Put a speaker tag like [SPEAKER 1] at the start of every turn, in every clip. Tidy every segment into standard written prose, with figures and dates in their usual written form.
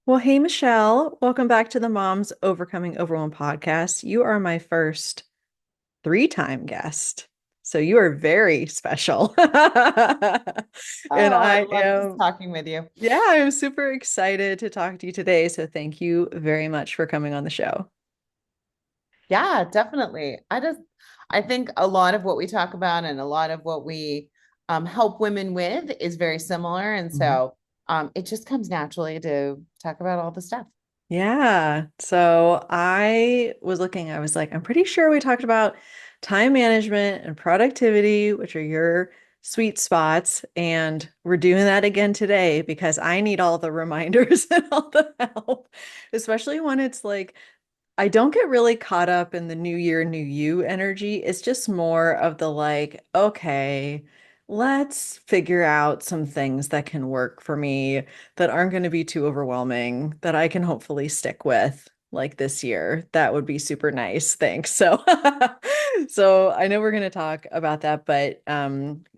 [SPEAKER 1] Well, hey, Michelle, welcome back to the Moms Overcoming Overwhelm podcast. You are my first three-time guest. So you are very special. And
[SPEAKER 2] Oh, I
[SPEAKER 1] I
[SPEAKER 2] love just
[SPEAKER 1] am,
[SPEAKER 2] talking with you.
[SPEAKER 1] yeah, I'm super excited to talk to you today. So thank you very much for coming on the show.
[SPEAKER 2] Yeah, definitely. I think a lot of what we talk about and a lot of what we help women with is very similar. And
[SPEAKER 1] Mhm.
[SPEAKER 2] so it just comes naturally to talk about all the stuff.
[SPEAKER 1] Yeah. So I was like, I'm pretty sure we talked about time management and productivity, which are your sweet spots. And we're doing that again today because I need all the reminders and all the help, especially when it's like I don't get really caught up in the new year, new you energy. It's just more of the like, okay, let's figure out some things that can work for me that aren't going to be too overwhelming that I can hopefully stick with like this year. That would be super nice. Thanks. So, so I know we're going to talk about that, but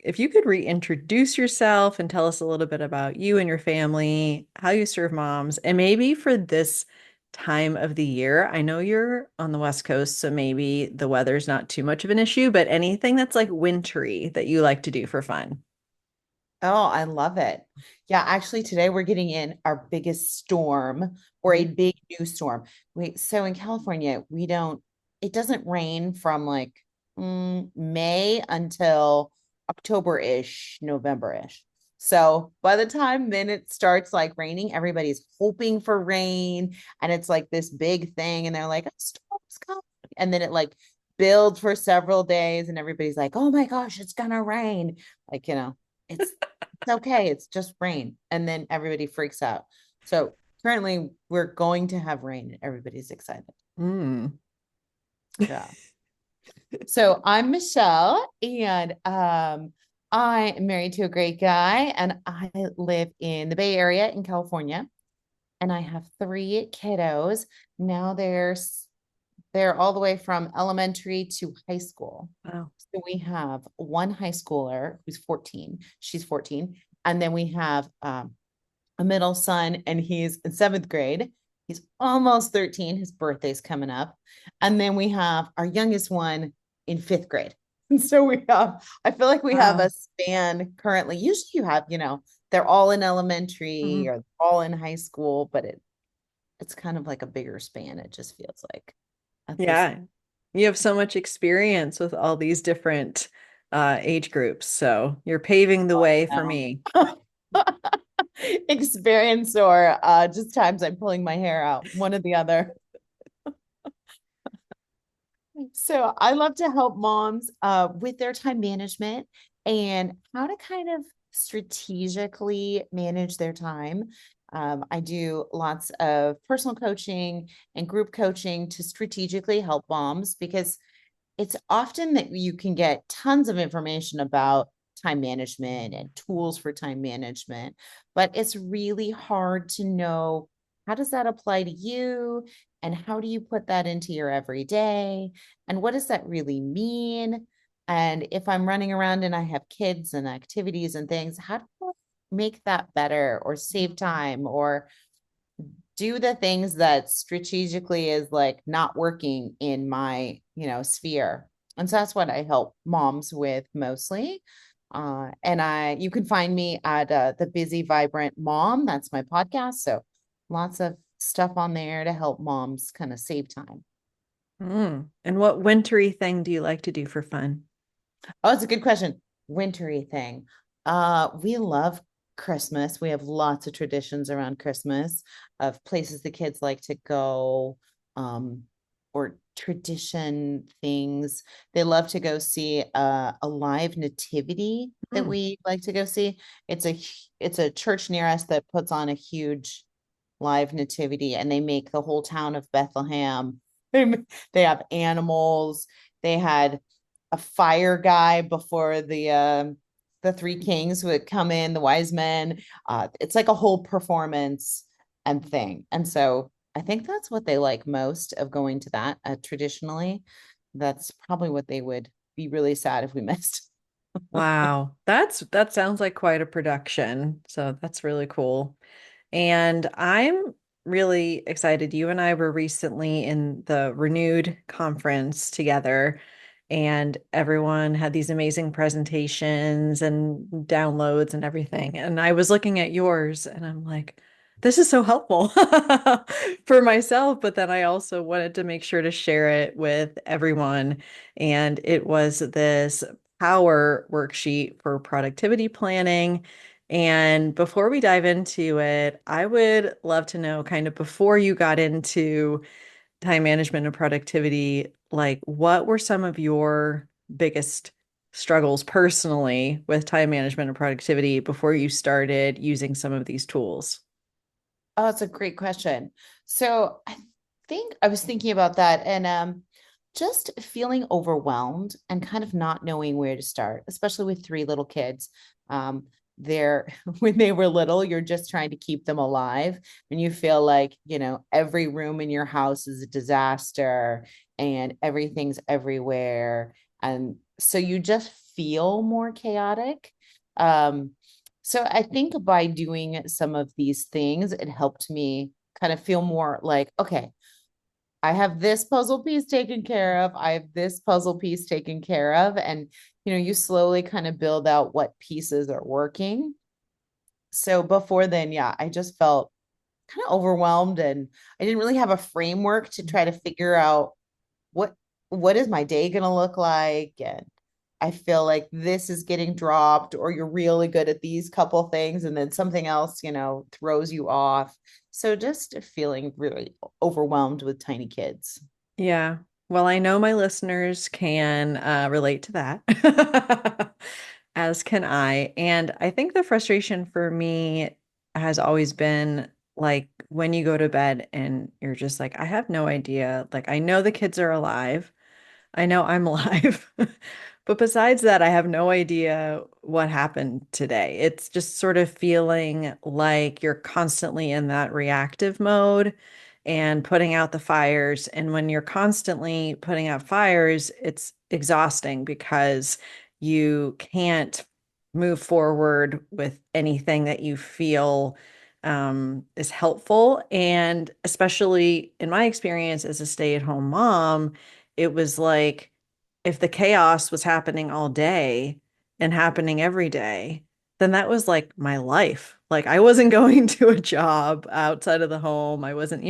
[SPEAKER 1] if you could reintroduce yourself and tell us a little bit about you and your family, how you serve moms, and maybe for this time of the year. I know you're on the West Coast, so maybe the weather's not too much of an issue, but anything that's like wintry that you like to do for fun.
[SPEAKER 2] Oh, I love it. Yeah, actually, today we're getting in our biggest storm or a
[SPEAKER 1] Mhm.
[SPEAKER 2] big new storm. So in California, it doesn't rain from like May until October-ish, November-ish. So by the time then it starts like raining, everybody's hoping for rain and it's like this big thing, and they're like, a storm's coming. And then it like builds for several days, and everybody's like, oh my gosh, it's gonna rain. Like, it's okay. It's just rain. And then everybody freaks out. So currently we're going to have rain and everybody's excited.
[SPEAKER 1] Mm.
[SPEAKER 2] Yeah. So I'm Michelle and I am married to a great guy and I live in the Bay Area in California and I have three kiddos. Now they're all the way from elementary to high school.
[SPEAKER 1] Wow.
[SPEAKER 2] So we have one high schooler who's 14. She's 14. And then we have a middle son, and he's in seventh grade. He's almost 13. His birthday's coming up. And then we have our youngest one in fifth grade. And so I feel like we have
[SPEAKER 1] Wow.
[SPEAKER 2] a span currently. Usually you have, they're all in elementary
[SPEAKER 1] Mhm.
[SPEAKER 2] or all in high school, but it's kind of like a bigger span. It just feels like at this.
[SPEAKER 1] Yeah. You have so much experience with all these different age groups. So you're paving the way for
[SPEAKER 2] Now.
[SPEAKER 1] me.
[SPEAKER 2] Experience or just times I'm pulling my hair out, one or the other. So I love to help moms with their time management and how to kind of strategically manage their time. I do lots of personal coaching and group coaching to strategically help moms because it's often that you can get tons of information about time management and tools for time management, but it's really hard to know how does that apply to you and how do you put that into your everyday and what does that really mean? And if I'm running around and I have kids and activities and things, how do I make that better or save time or do the things that strategically is like not working in my, sphere. And so that's what I help moms with mostly. You can find me at the Busy Vibrant Mom. That's my podcast. So lots of stuff on there to help moms kind of save time.
[SPEAKER 1] Mm. And what wintry thing do you like to do for fun?
[SPEAKER 2] Oh, it's a good question. Wintry thing. We love Christmas. We have lots of traditions around Christmas of places the kids like to go, or tradition things. They love to go see a live nativity that
[SPEAKER 1] Mm.
[SPEAKER 2] we like to go see. It's a church near us that puts on a huge live nativity, and they make the whole town of Bethlehem. They have animals. They had a fire guy before the three kings would come in, the wise men. It's like a whole performance and thing. And so I think that's what they like most of going to that traditionally. That's probably what they would be really sad if we missed.
[SPEAKER 1] Wow. That sounds like quite a production. So that's really cool. And I'm really excited. You and I were recently in the Renewed conference together, and everyone had these amazing presentations and downloads and everything. And I was looking at yours and I'm like, this is so helpful for myself, but then I also wanted to make sure to share it with everyone. And it was this power worksheet for productivity planning. And before we dive into it, I would love to know kind of before you got into time management and productivity, like what were some of your biggest struggles personally with time management and productivity before you started using some of these tools?
[SPEAKER 2] Oh, it's a great question. So I think I was thinking about that and just feeling overwhelmed and kind of not knowing where to start, especially with three little kids. They're when they were little, you're just trying to keep them alive, and you feel like, every room in your house is a disaster and everything's everywhere. And so you just feel more chaotic. Um, so I think by doing some of these things, it helped me kind of feel more like, okay, I have this puzzle piece taken care of. I have this puzzle piece taken care of. And, you slowly kind of build out what pieces are working. So before then, yeah, I just felt kind of overwhelmed and I didn't really have a framework to try to figure out what what is my day going to look like, and I feel like this is getting dropped, or you're really good at these couple things and then something else, throws you off. So just feeling really overwhelmed with tiny kids.
[SPEAKER 1] Yeah. Well, I know my listeners can relate to that, as can I. And I think the frustration for me has always been like when you go to bed and you're just like, I have no idea. Like, I know the kids are alive. I know I'm alive. But besides that, I have no idea what happened today. It's just sort of feeling like you're constantly in that reactive mode and putting out the fires. And when you're constantly putting out fires, it's exhausting because you can't move forward with anything that you feel is helpful. And especially in my experience as a stay-at-home mom, it was like if the chaos was happening all day and happening every day, then that was like my life. Like I wasn't going to a job outside of the home. I wasn't,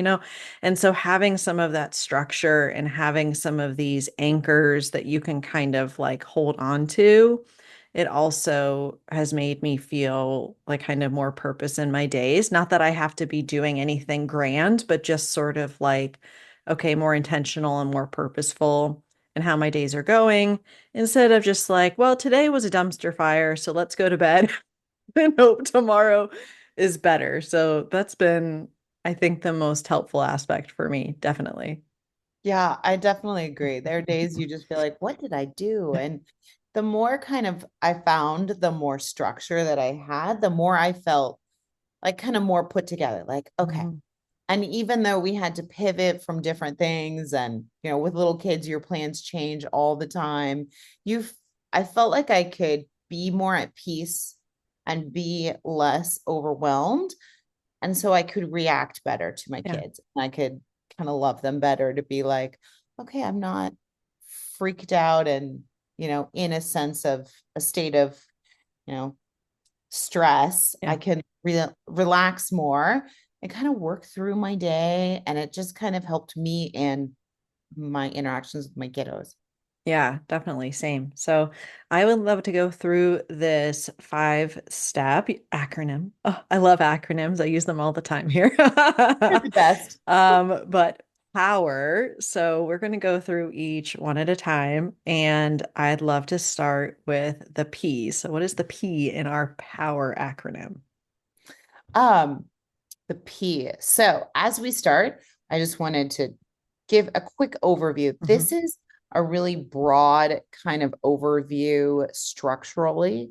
[SPEAKER 1] and so having some of that structure and having some of these anchors that you can kind of like hold on to, it also has made me feel like kind of more purpose in my days. Not that I have to be doing anything grand, but just sort of like, okay, more intentional and more purposeful in how my days are going instead of just like, well, today was a dumpster fire, so let's go to bed and hope tomorrow is better. So that's been, I think, the most helpful aspect for me, definitely.
[SPEAKER 2] Yeah, I definitely agree. There are days you just feel like, what did I do? And the more kind of I found, the more structure that I had, the more I felt like kind of more put together. Like, okay.
[SPEAKER 1] Mhm.
[SPEAKER 2] And even though we had to pivot from different things and, with little kids, your plans change all the time. You've, I felt like I could be more at peace and be less overwhelmed. And so I could react better to my
[SPEAKER 1] Yeah.
[SPEAKER 2] kids. And I could kind of love them better to be like, okay, I'm not freaked out and, in a sense of a state of, you know, stress. I
[SPEAKER 1] Yeah.
[SPEAKER 2] can relax more and kind of work through my day. And it just kind of helped me in my interactions with my kiddos.
[SPEAKER 1] Yeah, definitely. Same. So I would love to go through this 5-step acronym. Oh, I love acronyms. I use them all the time here.
[SPEAKER 2] You're the best.
[SPEAKER 1] But power. So we're going to go through each one at a time. And I'd love to start with the P. So what is the P in our power acronym?
[SPEAKER 2] Um, the P. So, as we start, I just wanted to give a quick overview.
[SPEAKER 1] Mhm.
[SPEAKER 2] This is a really broad kind of overview structurally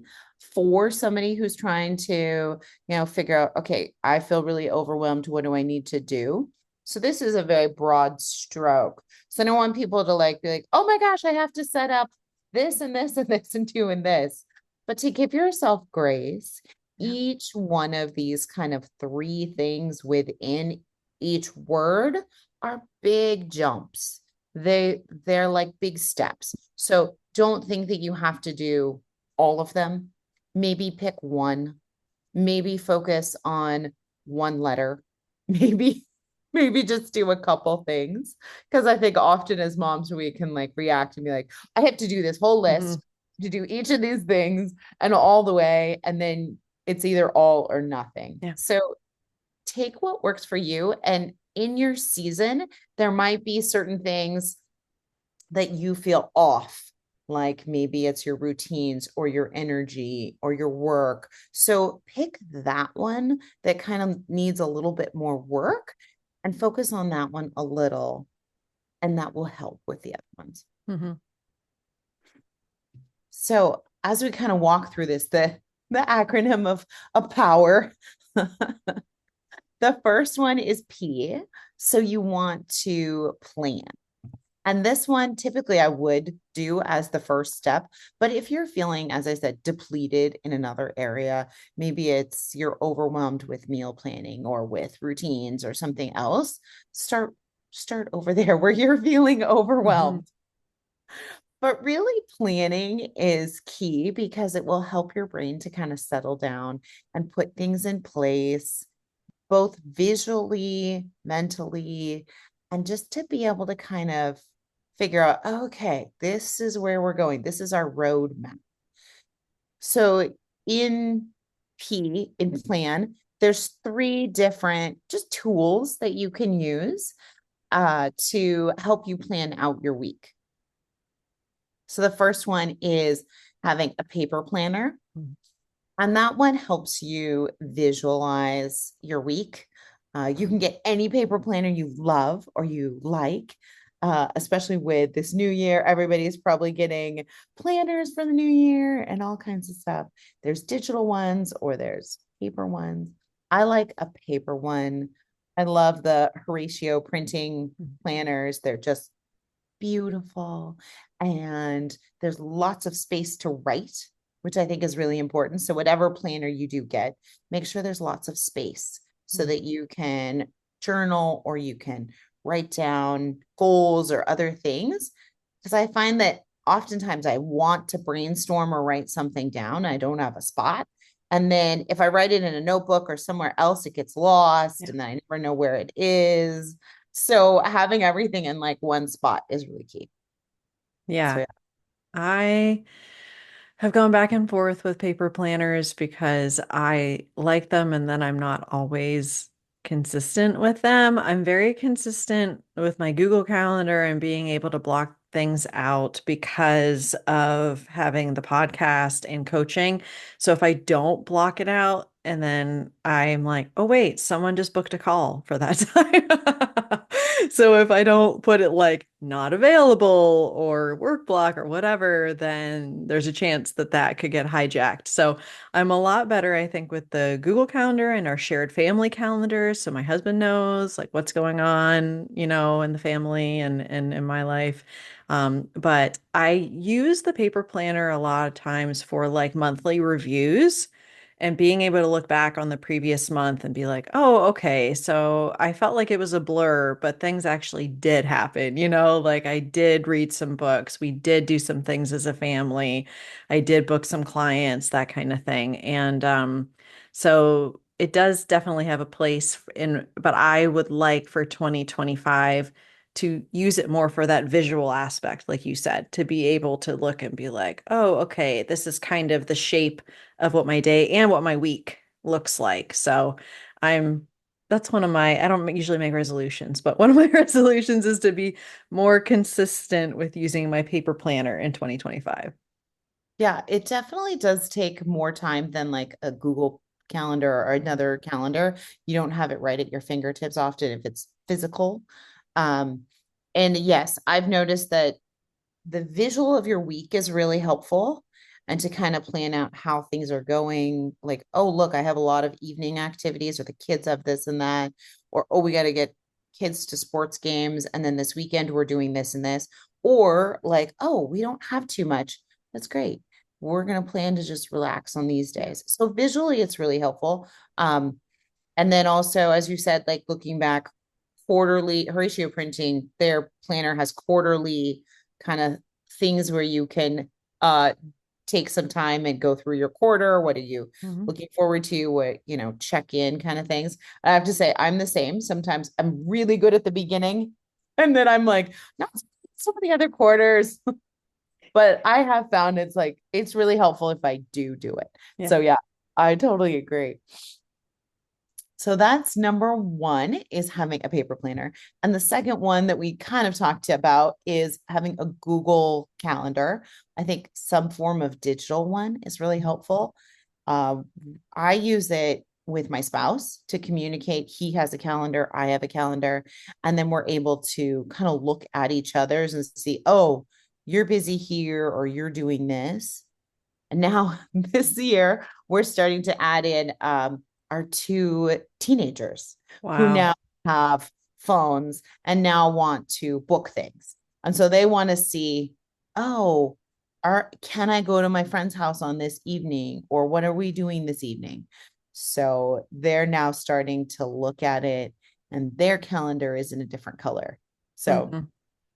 [SPEAKER 2] for somebody who's trying to, figure out, okay, I feel really overwhelmed. What do I need to do? So this is a very broad stroke. So I don't want people to like be like, oh my gosh, I have to set up this and this and this and doing this. But to give yourself grace,
[SPEAKER 1] Yeah.
[SPEAKER 2] each one of these kind of three things within each word are big jumps. They're like big steps. So don't think that you have to do all of them. Maybe pick one. Maybe focus on one letter. Maybe maybe just do a couple things because I think often as moms we can like react and be like, I have to do this whole
[SPEAKER 1] Hmm.
[SPEAKER 2] list to do each of these things and all the way, and then it's either all or nothing.
[SPEAKER 1] Yeah.
[SPEAKER 2] So take what works for you. And in your season, there might be certain things that you feel off, like maybe it's your routines or your energy or your work. So pick that one that kind of needs a little bit more work and focus on that one a little, and that will help with the other ones.
[SPEAKER 1] Hmm.
[SPEAKER 2] So as we kind of walk through this, the acronym of power, the first one is P. So you want to plan. And this one, typically, I would do as the first step. But if you're feeling, as I said, depleted in another area, maybe it's you're overwhelmed with meal planning or with routines or something else, start start over there where you're feeling
[SPEAKER 1] Hmm.
[SPEAKER 2] overwhelmed. But really, planning is key because it will help your brain to kind of settle down and put things in place, both visually, mentally, and just to be able to kind of figure out, okay, this is where we're going. This is our roadmap. So in in plan, there's three different just tools that you can use to help you plan out your week. So the first one is having a paper planner. And that one helps you visualize your week. You can get any paper planner you love or you like, especially with this new year. Everybody's probably getting planners for the new year and all kinds of stuff. There's digital ones or there's paper ones. I like a paper one. I love the Horatio printing planners. They're just beautiful. And there's lots of space to write, which I think is really important. So, whatever planner you do get, make sure there's lots of space so that you can journal or you can write down goals or other things. Because I find that oftentimes I want to brainstorm or write something down. I don't have a spot. And then if I write it in a notebook or somewhere else, it gets lost
[SPEAKER 1] Yeah.
[SPEAKER 2] and then I never know where it is. So having everything in like one spot is really key. So
[SPEAKER 1] Yeah.
[SPEAKER 2] yeah.
[SPEAKER 1] I have gone back and forth with paper planners because I like them and then I'm not always consistent with them. I'm very consistent with my Google Calendar and being able to block things out because of having the podcast and coaching. So if I don't block it out and then I'm like, oh, wait, someone just booked a call for that time. So if I don't put it like not available or work block or whatever, then there's a chance that that could get hijacked. So I'm a lot better, I think, with the Google Calendar and our shared family calendar. So my husband knows like what's going on, in the family and in my life. But I use the paper planner a lot of times for like monthly reviews and being able to look back on the previous month and be like, oh, okay, so I felt like it was a blur, but things actually did happen, like I did read some books, we did do some things as a family, I did book some clients, that kind of thing. And so it does definitely have a place but I would like for 2025 to use it more for that visual aspect, like you said, to be able to look and be like, oh, okay, this is kind of the shape of what my day and what my week looks like. So I'm that's one of my I don't usually make resolutions, but one of my resolutions is to be more consistent with using my paper planner in 2025.
[SPEAKER 2] Yeah, it definitely does take more time than like a Google calendar or another calendar. You don't have it right at your fingertips often if it's physical. Um, and yes, I've noticed that the visual of your week is really helpful and to kind of plan out how things are going. Like, oh, look, I have a lot of evening activities, or the kids have this and that, or oh, we got to get kids to sports games. And then this weekend, we're doing this and this. Or like, oh, we don't have too much. That's great. We're going to plan to just relax on these
[SPEAKER 1] Yeah.
[SPEAKER 2] days. So visually, it's really helpful. And then also, as you said, like looking back quarterly, Horatio Printing, their planner has quarterly kind of things where you can take some time and go through your quarter. What are you
[SPEAKER 1] Mhm.
[SPEAKER 2] looking forward to? What, check in kind of things. I have to say, I'm the same. Sometimes I'm really good at the beginning, and then I'm like, not some of the other quarters. But I have found it's really helpful if I do it.
[SPEAKER 1] Yeah.
[SPEAKER 2] So yeah, I totally agree. So that's number one, is having a paper planner. And the second one that we kind of talked about is having a Google Calendar. I think some form of digital one is really helpful. Uh, I use it with my spouse to communicate. He has a calendar, I have a calendar, and then we're able to kind of look at each other's and see, oh, you're busy here or you're doing this. And now this year, we're starting to add in our two teenagers who
[SPEAKER 1] Wow.
[SPEAKER 2] now have phones and now want to book things. And so they want to see, oh, can I go to my friend's house on this evening? Or what are we doing this evening? So they're now starting to look at it, and their calendar is in a different color. So
[SPEAKER 1] Mhm.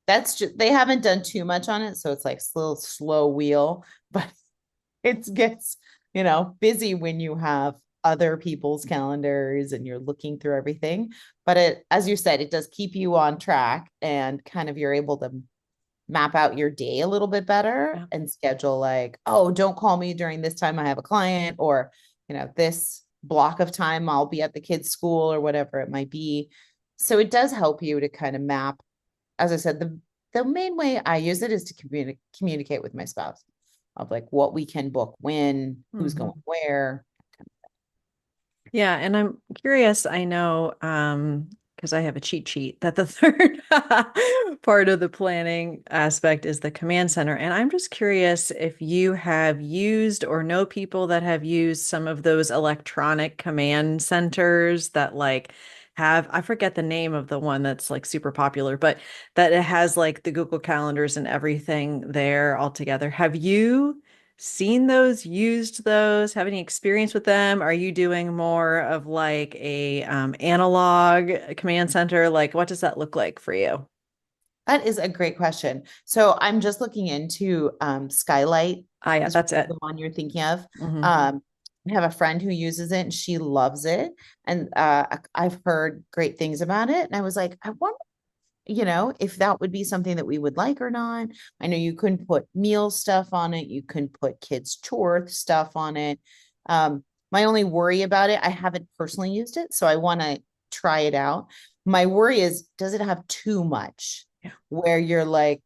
[SPEAKER 2] that's just, they haven't done too much on it. So it's like a little slow wheel, but it gets, busy when you have other people's calendars and you're looking through everything. But as you said, it does keep you on track, and kind of you're able to map out your day a little bit better
[SPEAKER 1] Yeah.
[SPEAKER 2] and schedule, like, oh, don't call me during this time, I have a client, or, this block of time I'll be at the kids' school or whatever it might be. So it does help you to kind of map. As I said, the main way I use it is to communicate with my spouse, of like what we can book when, who's going
[SPEAKER 1] Mhm.
[SPEAKER 2] where.
[SPEAKER 1] Yeah, and I'm curious, I know, because I have a cheat sheet that the third part of the planning aspect is the command center. And I'm just curious if you have used or know people that have used some of those electronic command centers that like have, I forget the name of the one that's like super popular, but that it has like the Google calendars and everything there all together. Have you seen those, used those, have any experience with them? Are you doing more of like a analog command center? Like, what does that look like for you?
[SPEAKER 2] That is a great question. So I'm just looking into Skylight
[SPEAKER 1] Ah, yeah,
[SPEAKER 2] is
[SPEAKER 1] that's
[SPEAKER 2] probably
[SPEAKER 1] it.
[SPEAKER 2] the one you're thinking of.
[SPEAKER 1] Hmm.
[SPEAKER 2] Um, I have a friend who uses it and she loves it. And I've heard great things about it. And I was like, I wonder, if that would be something that we would like or not. I know you couldn't put meal stuff on it. You couldn't put kids' chore stuff on it. My only worry about it, I haven't personally used it, so I want to try it out. My worry is, does it have too much
[SPEAKER 1] Yeah.
[SPEAKER 2] where you're like,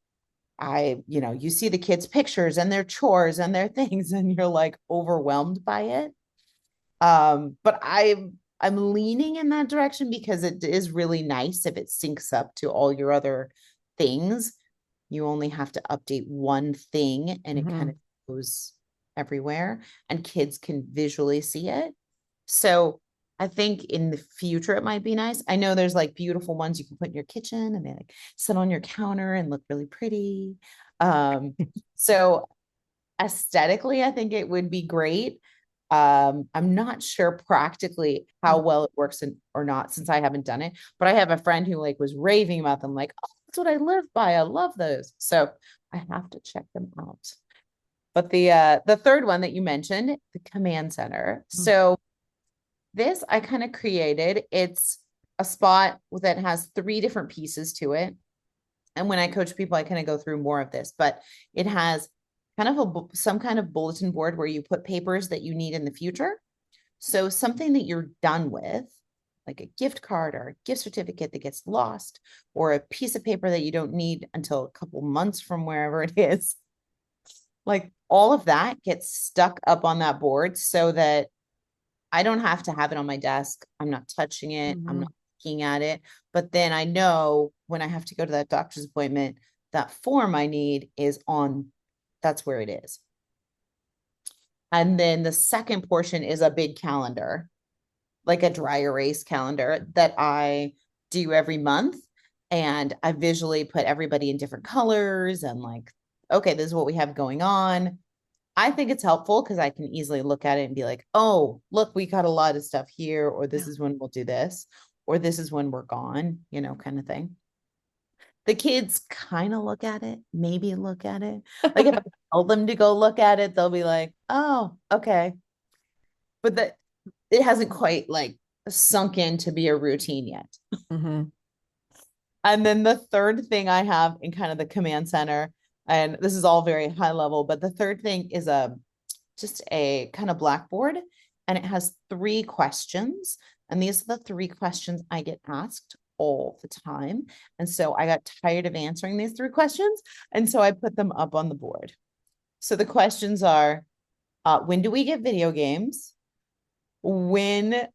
[SPEAKER 2] you see the kids' pictures and their chores and their things, and you're like overwhelmed by it. But I'm leaning in that direction because it is really nice if it syncs up to all your other things. You only have to update one thing and it kind of
[SPEAKER 1] Hmm.
[SPEAKER 2] goes everywhere, and kids can visually see it. So I think in the future it might be nice. I know there's like beautiful ones you can put in your kitchen and they like sit on your counter and look really pretty. Um, so aesthetically, I think it would be great. I'm not sure practically how well it works or not, since I haven't done it, but I have a friend who like was raving about them, like, oh, that's what I live by. I love those. So I have to check them out. But the third one that you mentioned, the command center. So this I kind of created. It's a spot that has three different pieces to it. And when I coach people, I kind of go through more of this, but it has kind of some kind of bulletin board where you put papers that you need in the future. So something that you're done with, like a gift card or a gift certificate that gets lost, or a piece of paper that you don't need until a couple months from wherever it is, like all of that gets stuck up on that board so that I don't have to have it on my desk. I'm not touching it. I'm
[SPEAKER 1] Hmm.
[SPEAKER 2] not looking at it. But then I know when I have to go to that doctor's appointment, that form I need is on, that's where it is. And then the second portion is a big calendar, like a dry erase calendar that I do every month. And I visually put everybody in different colors and like, okay, this is what we have going on. I think it's helpful because I can easily look at it and be like, oh, look, we got a lot of stuff here, or this
[SPEAKER 1] Yeah.
[SPEAKER 2] is when we'll do this. or this is when we're gone, kind of thing. The kids kind of look at it, maybe look at it. Like if I tell them to go look at it, they'll be like, oh, okay. But that it hasn't quite like sunk in to be a routine yet.
[SPEAKER 1] Hmm.
[SPEAKER 2] And then the third thing I have in kind of the command center, and this is all very high level, but the third thing is a just a kind of blackboard, and it has 3 questions. And these are the 3 questions I get asked all the time. And so I got tired of answering these 3 questions. And so I put them up on the board. So the questions are, when do we get video games? When,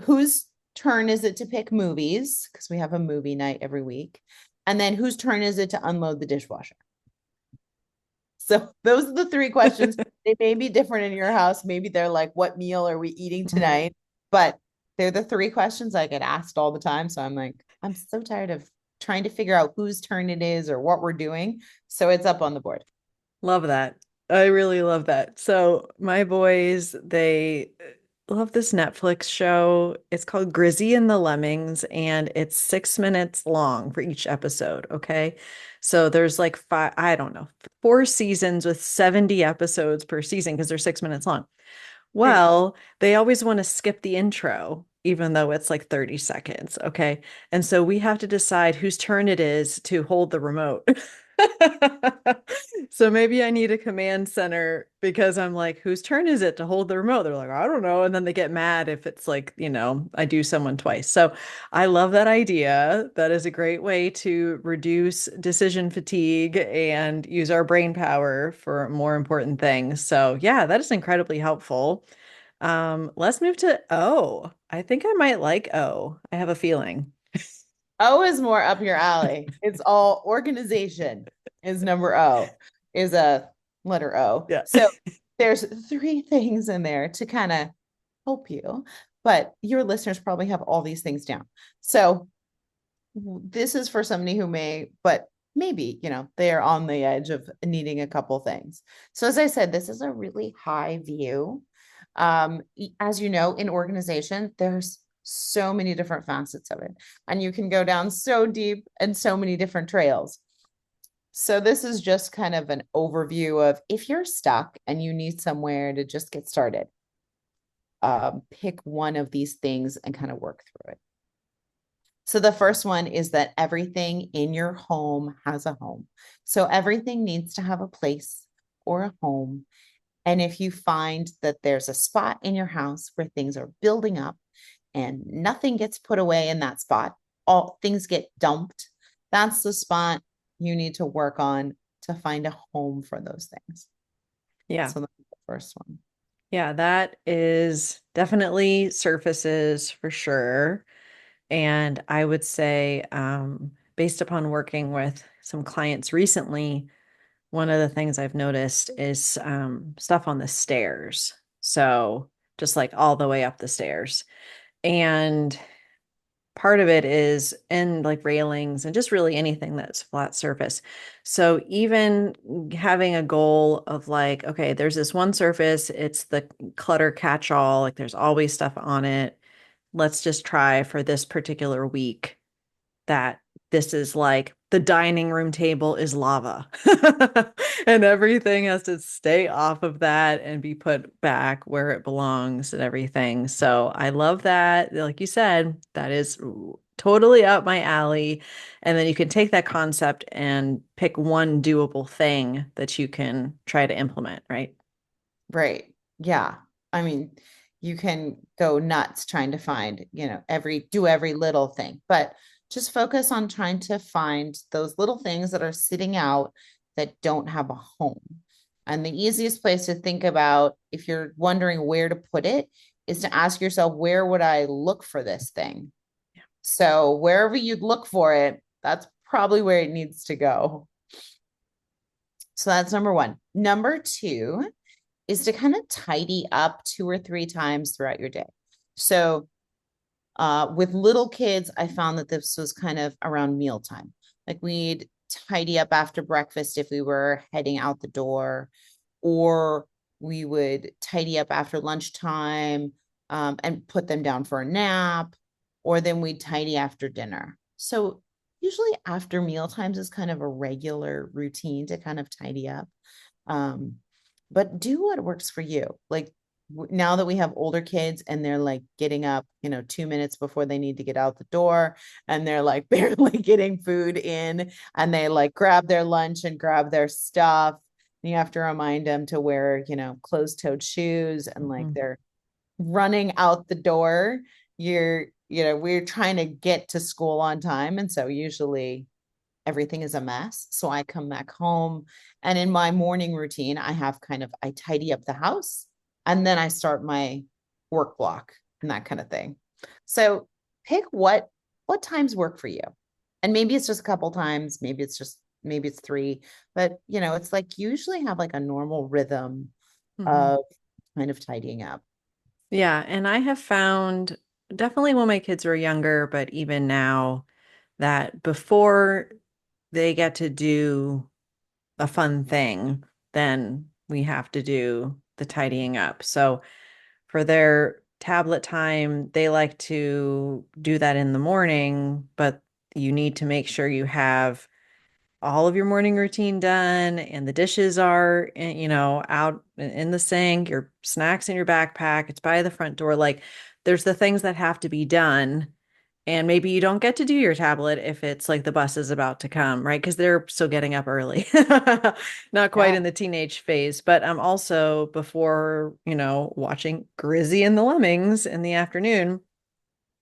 [SPEAKER 2] whose turn is it to pick movies? Because we have a movie night every week. And then whose turn is it to unload the dishwasher? So those are the 3 questions. They may be different in your house. Maybe they're like, what meal are we eating
[SPEAKER 1] Hmm.
[SPEAKER 2] tonight? But they're the 3 questions I get asked all the time. So I'm like, I'm so tired of trying to figure out whose turn it is or what we're doing. So it's up on the board.
[SPEAKER 1] Love that. I really love that. So my boys, they love this Netflix show. It's called Grizzy and the Lemmings, and it's 6 minutes long for each episode. Okay. So there's like five, I don't know, 4 seasons with 70 episodes per season because they're 6 minutes long.
[SPEAKER 2] Right.
[SPEAKER 1] Well, they always want to skip the intro, even though it's like 30 seconds. Okay. And so we have to decide whose turn it is to hold the remote. So maybe I need a command center because I'm like, whose turn is it to hold the remote? They're like, I don't know. And then they get mad if it's like, I do someone twice. So I love that idea. That is a great way to reduce decision fatigue and use our brain power for more important things. So yeah, that is incredibly helpful. Let's move to O. I think I might like O. I have a feeling.
[SPEAKER 2] O is more up your alley. It's all organization is number O, is a letter O.
[SPEAKER 1] Yeah.
[SPEAKER 2] So there's 3 things in there to kind of help you, but your listeners probably have all these things down. So this is for somebody who may, but maybe, they are on the edge of needing a couple things. So as I said, this is a really high view. As you know, in organization, there's so many different facets of it, and you can go down so deep and so many different trails. So this is just kind of an overview of if you're stuck and you need somewhere to just get started, pick one of these things and kind of work through it. So the first one is that everything in your home has a home. So everything needs to have a place or a home. And if you find that there's a spot in your house where things are building up and nothing gets put away in that spot, all things get dumped, that's the spot you need to work on to find a home for those things.
[SPEAKER 1] Yeah.
[SPEAKER 2] So that's the first one.
[SPEAKER 1] Yeah, that is definitely surfaces for sure. And I would say, based upon working with some clients recently, one of the things I've noticed is stuff on the stairs. So just like all the way up the stairs. And part of it is in like railings and just really anything that's flat surface. So even having a goal of like, okay, there's this one surface, it's the clutter catch-all, like there's always stuff on it. Let's just try for this particular week that this is like the dining room table is lava and everything has to stay off of that and be put back where it belongs and everything. So I love that. Like you said, that is totally up my alley. And then you can take that concept and pick one doable thing that you can try to implement, right?
[SPEAKER 2] Right. Yeah. I mean, you can go nuts trying to find, do every little thing, but just focus on trying to find those little things that are sitting out that don't have a home. And the easiest place to think about if you're wondering where to put it is to ask yourself, where would I look for this thing? So wherever you'd look for it, that's probably where it needs to go. So that's number one. Number two is to kind of tidy up 2 or 3 times throughout your day. So with little kids, I found that this was kind of around mealtime. Like we'd tidy up after breakfast if we were heading out the door, or we would tidy up after lunchtime and put them down for a nap, or then we'd tidy after dinner. So usually after meal times is kind of a regular routine to kind of tidy up. Um, but do what works for you. Like now that we have older kids and they're like getting up, 2 minutes before they need to get out the door, and they're like barely getting food in, and they like grab their lunch and grab their stuff. And you have to remind them to wear, closed-toed shoes, and like
[SPEAKER 1] Mhm.
[SPEAKER 2] they're running out the door. We're trying to get to school on time. And so usually everything is a mess. So I come back home, and in my morning routine, I tidy up the house, and then I start my work block and that kind of thing. So pick what times work for you. And maybe it's just a couple times, maybe it's three, but it's like usually have like a normal rhythm
[SPEAKER 1] Mhm.
[SPEAKER 2] of kind of tidying up.
[SPEAKER 1] Yeah, and I have found definitely when my kids were younger, but even now, that before they get to do a fun thing, then we have to do the tidying up. So for their tablet time, they like to do that in the morning, but you need to make sure you have all of your morning routine done and the dishes are, out in the sink, your snacks in your backpack, it's by the front door. Like there's the things that have to be done. And maybe you don't get to do your tablet if it's like the bus is about to come, right? Because they're still getting up early. Not quite
[SPEAKER 2] Yeah.
[SPEAKER 1] in the teenage phase, but I'm also before, watching Grizzy and the Lemmings in the afternoon,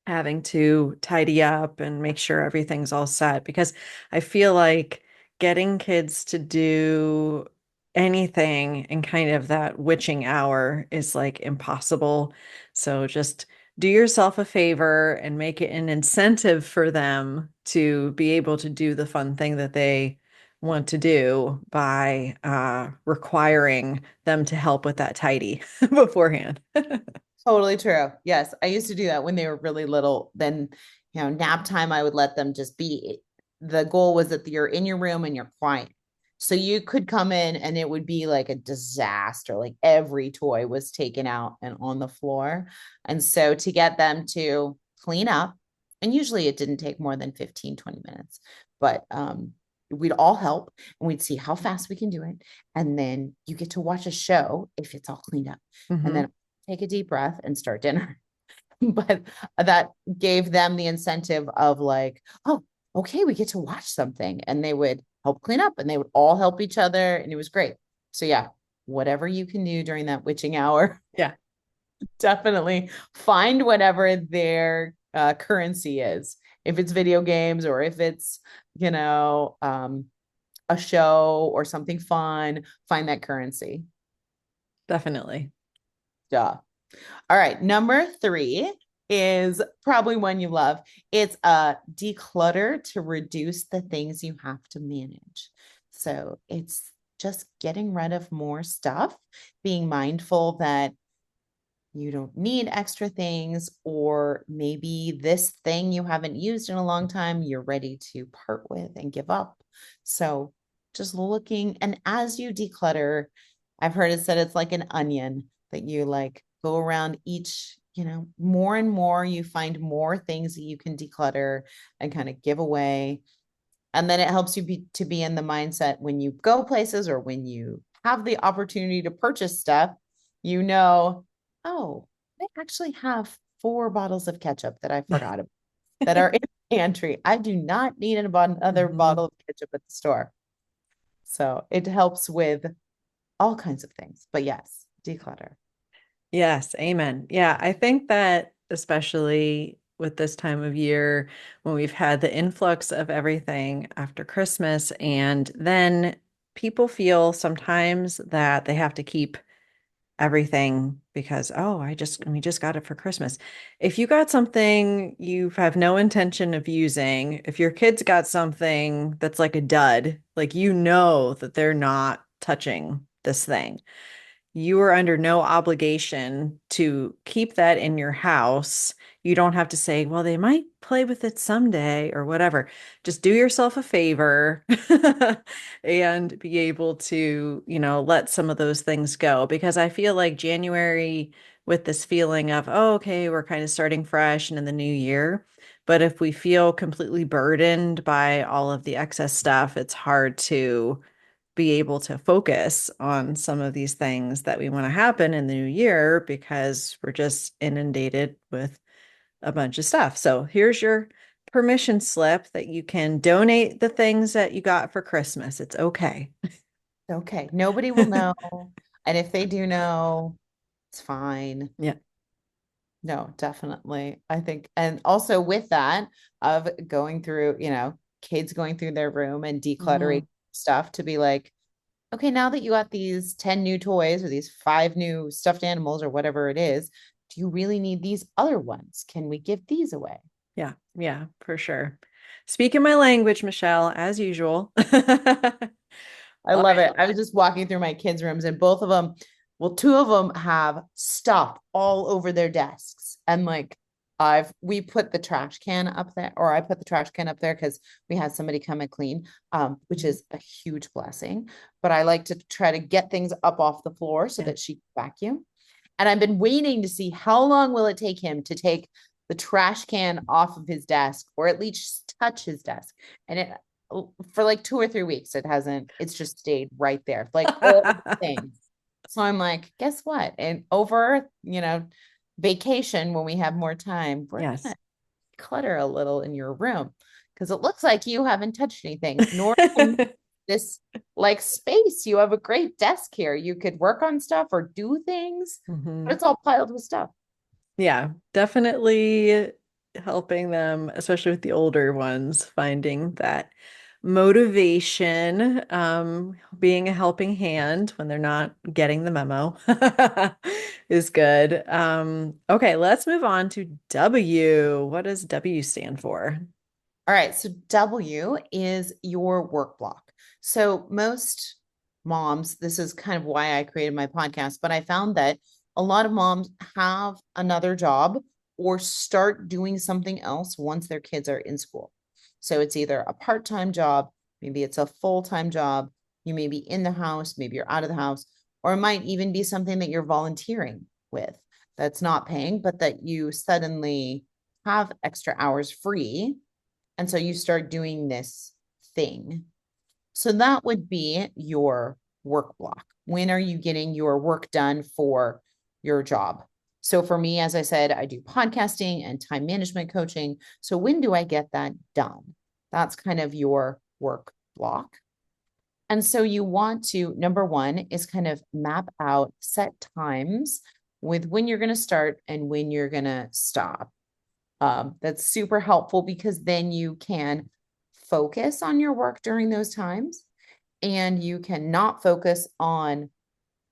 [SPEAKER 1] having to tidy up and make sure everything's all set because I feel like getting kids to do anything in kind of that witching hour is like impossible. So just do yourself a favor and make it an incentive for them to be able to do the fun thing that they want to do by requiring them to help with that tidy beforehand.
[SPEAKER 2] Totally true. Yes, I used to do that when they were really little. Then, nap time, I would let them just be. The goal was that you're in your room and you're quiet. So you could come in and it would be like a disaster. Like every toy was taken out and on the floor. And so to get them to clean up, and usually it didn't take more than 15-20 minutes, but we'd all help and we'd see how fast we can do it. And then you get to watch a show if it's all cleaned up. And
[SPEAKER 1] Hmm.
[SPEAKER 2] then take a deep breath and start dinner. But that gave them the incentive of like, oh, okay, we get to watch something. And they would help clean up and they would all help each other. And it was great. So, yeah, whatever you can do during that witching hour,
[SPEAKER 1] Yeah.
[SPEAKER 2] definitely find whatever their currency is. If it's video games or if it's, you know, um, a show or something fun, find that currency.
[SPEAKER 1] Definitely.
[SPEAKER 2] Duh. All right, number three is probably one you love. It's declutter to reduce the things you have to manage. So it's just getting rid of more stuff, being mindful that you don't need extra things, or maybe this thing you haven't used in a long time, you're ready to part with and give up. So just looking, and as you declutter, I've heard it said it's like an onion that you like go around each, more and more, you find more things that you can declutter and kind of give away. And then it helps you to be in the mindset when you go places or when you have the opportunity to purchase stuff, oh, I actually have 4 bottles of ketchup that I forgot about that are in the pantry. I do not need another
[SPEAKER 1] Hmm.
[SPEAKER 2] bottle of ketchup at the store. So it helps with all kinds of things. But yes, declutter.
[SPEAKER 1] Yes, amen. Yeah, I think that especially with this time of year when we've had the influx of everything after Christmas, and then people feel sometimes that they have to keep everything because, oh, we just got it for Christmas. If you got something you have no intention of using, if your kids got something that's like a dud, like that they're not touching this thing, you are under no obligation to keep that in your house. You don't have to say, well, they might play with it someday or whatever. Just do yourself a favor and be able to, let some of those things go because I feel like January with this feeling of, oh, okay, we're kind of starting fresh and in the new year. But if we feel completely burdened by all of the excess stuff, it's hard to be able to focus on some of these things that we want to happen in the new year because we're just inundated with a bunch of stuff. So here's your permission slip that you can donate the things that you got for Christmas. It's okay.
[SPEAKER 2] Okay. Nobody will know. And if they do know, it's fine.
[SPEAKER 1] Yeah.
[SPEAKER 2] No, definitely. I think, and also with that, of going through, kids going through their room and decluttering
[SPEAKER 1] Mhm.
[SPEAKER 2] stuff to be like, okay, now that you got these 10 new toys or these five new stuffed animals or whatever it is, do you really need these other ones? Can we give these away?
[SPEAKER 1] Yeah. Yeah, for sure. Speaking my language, Michelle, as usual.
[SPEAKER 2] I
[SPEAKER 1] All
[SPEAKER 2] love
[SPEAKER 1] right.
[SPEAKER 2] it. I was just walking through my kids' rooms and both of them, well, two of them have stuff all over their desks. And like we put the trash can up there, or I put the trash can up there because we had somebody come and clean, which
[SPEAKER 1] Mhm.
[SPEAKER 2] is a huge blessing. But I like to try to get things up off the floor so
[SPEAKER 1] Yeah.
[SPEAKER 2] that she can vacuum. And I've been waiting to see how long will it take him to take the trash can off of his desk or at least touch his desk. And it for like 2 or 3 weeks, it's just stayed right there, like all the things. So I'm like, guess what? And over, vacation when we have more time, we're
[SPEAKER 1] Yes.
[SPEAKER 2] gonna clutter a little in your room because it looks like you haven't touched anything, nor can this like space. You have a great desk here. You could work on stuff or do things, but
[SPEAKER 1] Mhm.
[SPEAKER 2] it's all piled with stuff.
[SPEAKER 1] Yeah, definitely helping them, especially with the older ones, finding that motivation, being a helping hand when they're not getting the memo is good. Okay, let's move on to W. What does W stand for?
[SPEAKER 2] All right. So W is your work block. So most moms, this is kind of why I created my podcast, but I found that a lot of moms have another job or start doing something else once their kids are in school. So it's either a part-time job, maybe it's a full-time job, you may be in the house, maybe you're out of the house, or it might even be something that you're volunteering with that's not paying, but that you suddenly have extra hours free and so you start doing this thing. So that would be your work block. When are you getting your work done for your job? So for me, as I said, I do podcasting and time management coaching. So when do I get that done? That's kind of your work block. And so you want to, number one, is kind of map out set times with when you're going to start and when you're going to stop. That's super helpful because then you can focus on your work during those times and you can not focus on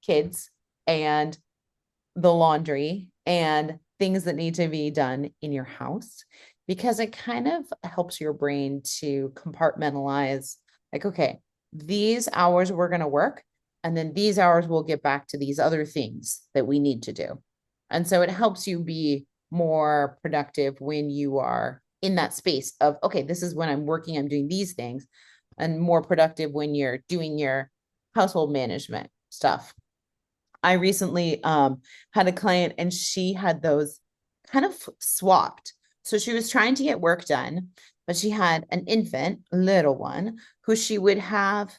[SPEAKER 2] kids and the laundry and things that need to be done in your house because it kind of helps your brain to compartmentalize like, okay, these hours we're going to work, and then these hours we'll get back to these other things that we need to do. And so it helps you be more productive when you are in that space of, okay, this is when I'm working, I'm doing these things, and more productive when you're doing your household management stuff. I recently had a client and she had those kind of swapped. So she was trying to get work done, but she had an infant, little one, who she would have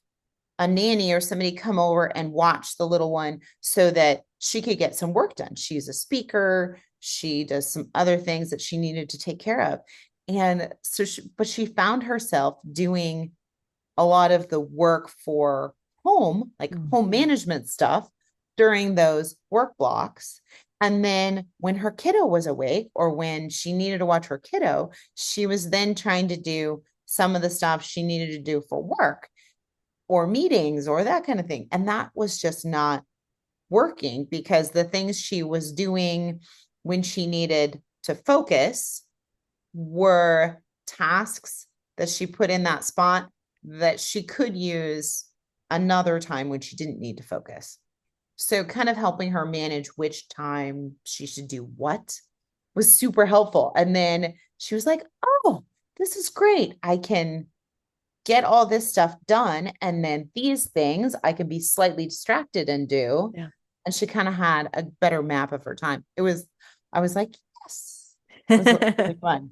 [SPEAKER 2] a nanny or somebody come over and watch the little one so that she could get some work done. She's a speaker, she does some other things that she needed to take care of. And so but she found herself doing a lot of the work for home, like home
[SPEAKER 1] Mhm.
[SPEAKER 2] management stuff during those work blocks. And then when her kiddo was awake or when she needed to watch her kiddo, she was then trying to do some of the stuff she needed to do for work or meetings or that kind of thing. And that was just not working because the things she was doing when she needed to focus were tasks that she put in that spot that she could use another time when she didn't need to focus. So, kind of helping her manage which time she should do what was super helpful. And then she was like, oh, this is great. I can get all this stuff done. And then these things I can be slightly distracted and do.
[SPEAKER 1] Yeah.
[SPEAKER 2] and she kind of had a better map of her time. I was like, yes, it was really fun.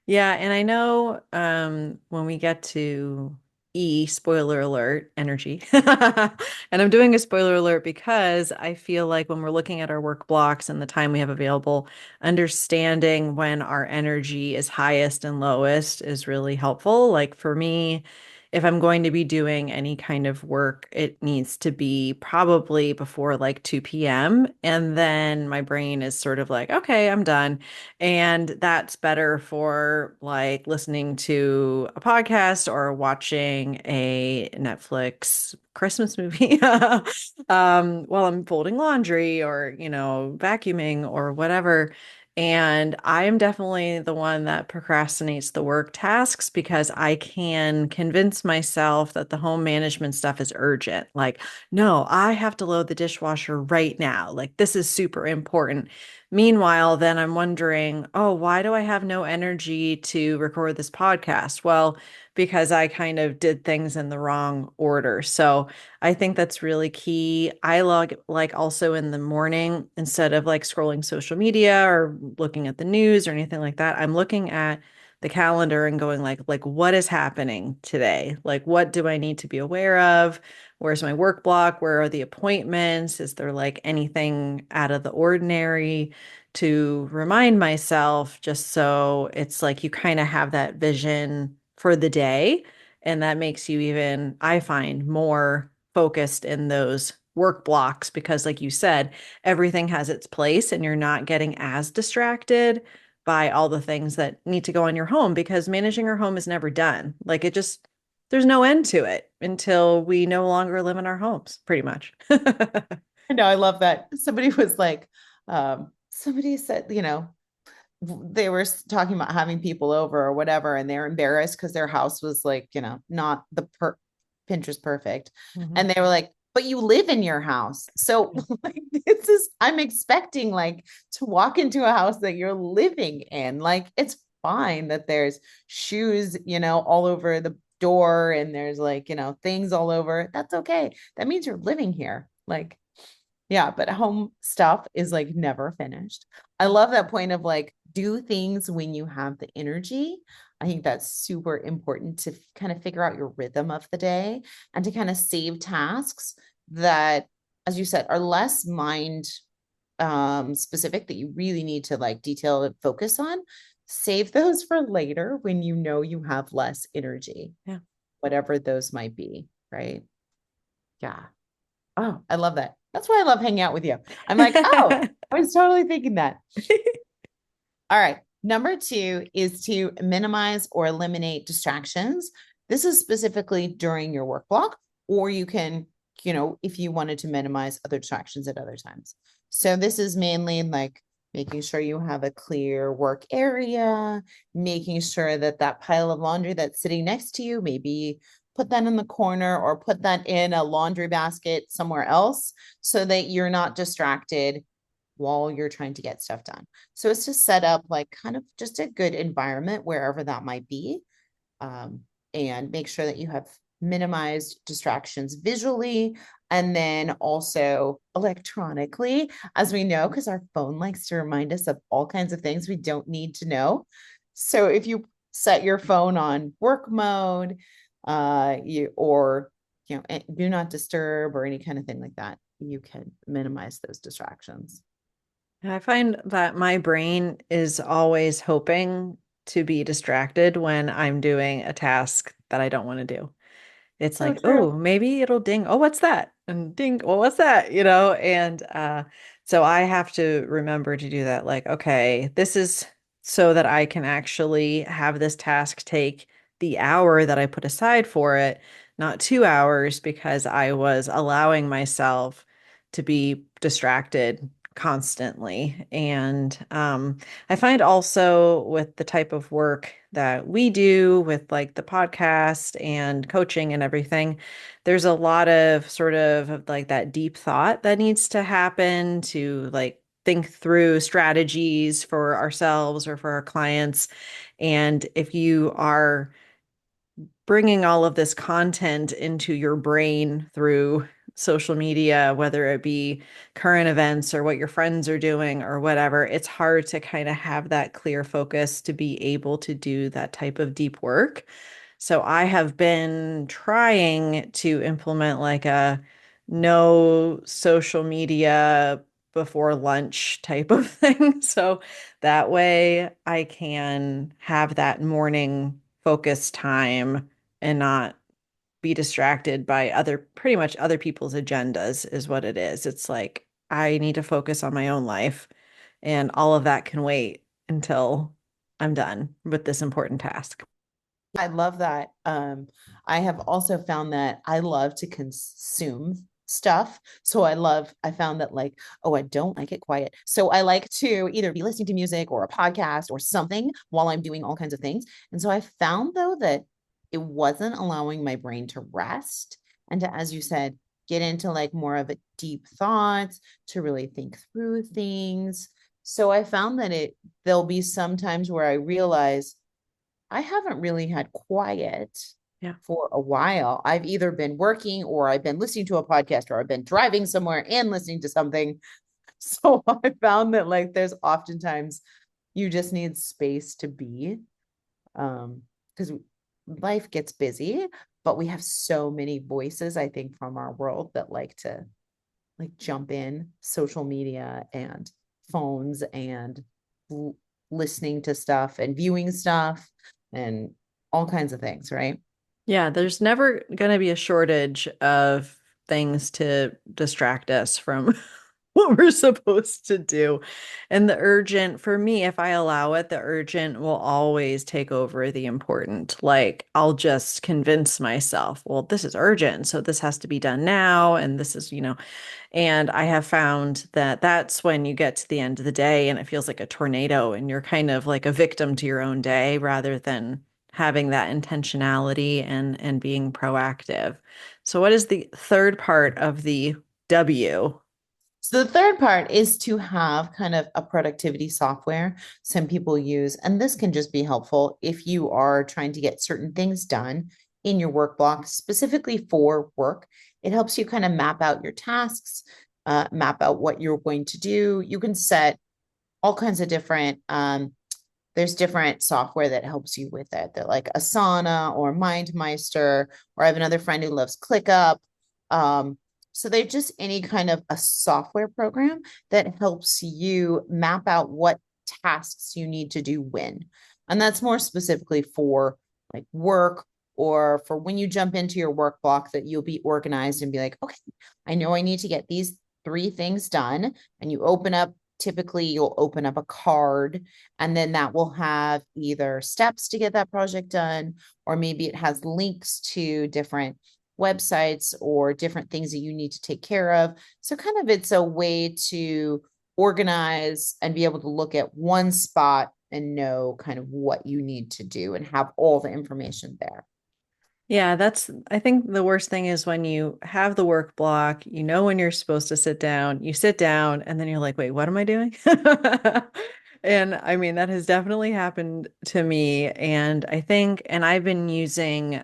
[SPEAKER 1] Yeah, and I know when we get to E, spoiler alert, energy. And I'm doing a spoiler alert because I feel like when we're looking at our work blocks and the time we have available, understanding when our energy is highest and lowest is really helpful. Like for me, if I'm going to be doing any kind of work, it needs to be probably before like 2 p.m. And then my brain is sort of like, okay, I'm done. And that's better for like listening to a podcast or watching a Netflix Christmas movie while I'm folding laundry or, vacuuming or whatever. And I am definitely the one that procrastinates the work tasks because I can convince myself that the home management stuff is urgent. Like, no, I have to load the dishwasher right now. Like, this is super important. Meanwhile, then I'm wondering, oh, why do I have no energy to record this podcast? Well, because I kind of did things in the wrong order. So I think that's really key. I log like also in the morning, instead of like scrolling social media or looking at the news or anything like that, I'm looking at the calendar and going like what is happening today? Like what do I need to be aware of? Where's my work block? Where are the appointments? Is there like anything out of the ordinary to remind myself, just so it's like you kind of have that vision for the day. And that makes you even, I find, more focused in those work blocks because, like you said, everything has its place and you're not getting as distracted by all the things that need to go on your home because managing our home is never done. Like it just, there's no end to it until we no longer live in our homes, pretty much.
[SPEAKER 2] I know, I love that. Somebody was like, somebody said, they were talking about having people over or whatever, and they're embarrassed because their house was like, not the Pinterest perfect.
[SPEAKER 1] Mhm.
[SPEAKER 2] And they were like, but you live in your house. So like I'm expecting like to walk into a house that you're living in. Like it's fine that there's shoes, all over the door and there's like, things all over. That's okay. That means you're living here. Like, yeah, but home stuff is like never finished. I love that point of like do things when you have the energy. I think that's super important to kind of figure out your rhythm of the day and to kind of save tasks that, as you said, are less mind specific that you really need to like detail and focus on. Save those for later when you know you have less energy,
[SPEAKER 1] Yeah.
[SPEAKER 2] whatever those might be, right? Yeah. Oh, I love that. That's why I love hanging out with you. I'm like, oh, I was totally thinking that. All right. Number two is to minimize or eliminate distractions. This is specifically during your work block, or you can, if you wanted to minimize other distractions at other times. So this is mainly like making sure you have a clear work area, making sure that that pile of laundry that's sitting next to you, maybe put that in the corner or put that in a laundry basket somewhere else so that you're not distracted while you're trying to get stuff done. So it's to set up like kind of just a good environment wherever that might be, um, and make sure that you have minimized distractions visually and then also electronically, as we know, because our phone likes to remind us of all kinds of things we don't need to know. So if you set your phone on work mode, do not disturb or any kind of thing like that, you can minimize those distractions.
[SPEAKER 1] I find that my brain is always hoping to be distracted when I'm doing a task that I don't want to do. It's
[SPEAKER 2] So
[SPEAKER 1] like,
[SPEAKER 2] true.
[SPEAKER 1] oh, maybe it'll ding. Oh, what's that? And ding, well, what's that? And so I have to remember to do that. Like, okay, this is so that I can actually have this task take the hour that I put aside for it, not 2 hours, because I was allowing myself to be distracted constantly. And I find also with the type of work that we do with like the podcast and coaching and everything, there's a lot of sort of like that deep thought that needs to happen to like think through strategies for ourselves or for our clients. And if you are bringing all of this content into your brain through social media, whether it be current events or what your friends are doing or whatever, it's hard to kind of have that clear focus to be able to do that type of deep work. So I have been trying to implement like a no social media before lunch type of thing. So that way I can have that morning focus time and not be distracted by pretty much other people's agendas, is what it is. It's like I need to focus on my own life, and all of that can wait until I'm done with this important task.
[SPEAKER 2] I love that. I have also found that I love to consume stuff. So I found that like, oh, I don't like it quiet. So I like to either be listening to music or a podcast or something while I'm doing all kinds of things. And so I found though that it wasn't allowing my brain to rest and to, as you said, get into like more of a deep thoughts, to really think through things. So I found that there'll be some times where I realize I haven't really had quiet
[SPEAKER 1] Yeah.
[SPEAKER 2] for a while. I've either been working or I've been listening to a podcast or I've been driving somewhere and listening to something. So I found that like there's oftentimes you just need space to be because life gets busy, but we have so many voices, I think, from our world that like to like jump in social media and phones and l- listening to stuff and viewing stuff and all kinds of things, right?
[SPEAKER 1] Yeah, there's never going to be a shortage of things to distract us from what we're supposed to do. And the urgent, for me, if I allow it, the urgent will always take over the important. Like, I'll just convince myself, well, this is urgent, so this has to be done now. And this is, and I have found that that's when you get to the end of the day and it feels like a tornado and you're kind of like a victim to your own day rather than having that intentionality and being proactive. So what is the third part of the W?
[SPEAKER 2] So the third part is to have kind of a productivity software some people use, and this can just be helpful if you are trying to get certain things done in your work block, specifically for work. It helps you kind of map out your tasks, map out what you're going to do. You can set all kinds of different there's different software that helps you with it. They're like Asana or MindMeister, or I have another friend who loves ClickUp. So they're just any kind of a software program that helps you map out what tasks you need to do when. And that's more specifically for like work or for when you jump into your work block, that you'll be organized and be like, okay, I know I need to get these three things done. And you open up, typically you'll open up a card, and then that will have either steps to get that project done, or maybe it has links to different websites or different things that you need to take care of. So, kind of, it's a way to organize and be able to look at one spot and know kind of what you need to do and have all the information there.
[SPEAKER 1] Yeah, I think the worst thing is when you have the work block, you know when you're supposed to sit down, you sit down, and then you're like, wait, what am I doing? And I mean, that has definitely happened to me. And and I've been using